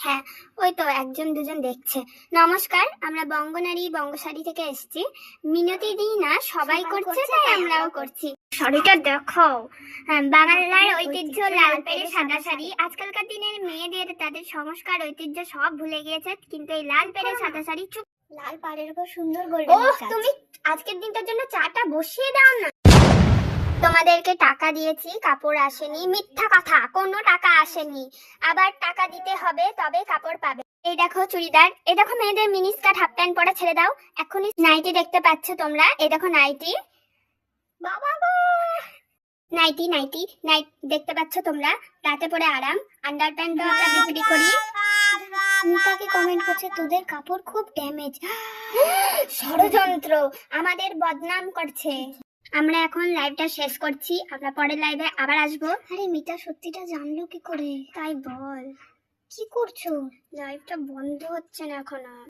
হ্যাঁ, ওই তো একজন দুজন দেখছে। নমস্কার, আমরা বঙ্গনারী বঙ্গশাড়ি থেকে এসেছি। মিনতি দিই না, সবাই করছে তাই আমরাও করছি। শাড়িটা দেখো। হ্যাঁ, বাংলার ঐতিহ্য লাল পেড়ে সাদা শাড়ি। আজকালকার দিনের মেয়েদের তাদের সংস্কার ঐতিহ্য সব ভুলে গিয়েছে, কিন্তু এই লাল পেড়ে সাদা শাড়ি চুপ। লাল পাড়ের উপর সুন্দর গোল্ডেন কাজ। তুমি আজকের দিনটার জন্য চাটা বসিয়ে দাও না। তোমাদেরকে টাকা দিয়েছি, কাপড় আসেনি। মিথ্যা কথা, কোনো টাকা আসেনি। আবার টাকা দিতে হবে, তবে কাপড় পাবে। এই দেখো চুড়িদার, এই দেখো মেয়েদের মিনি স্কার্ট, হাফ প্যান্ট পরা ছেড়ে দাও। এখনই নাইটি দেখতে পাচ্ছ তোমরা, এই দেখো নাইটি। বাবা গো, নাইটি নাইটি নাইট দেখতে পাচ্ছ তোমরা, রাতে পরে আরাম। আন্ডার প্যান্টও আমরা বিক্রি করি। মিতাকে কমেন্ট করছে তোদের কাপড় খুব ড্যামেজ। ষড়যন্ত্র, আমাদের বদনাম করছে। আমরা এখন লাইভটা শেষ করছি, আমরা পরের লাইভে আবার আসবো। আরে মিতা সত্যিটা জানলো কি করে? তাই বল, কি করছো? লাইভটা বন্ধ হচ্ছে না এখনো।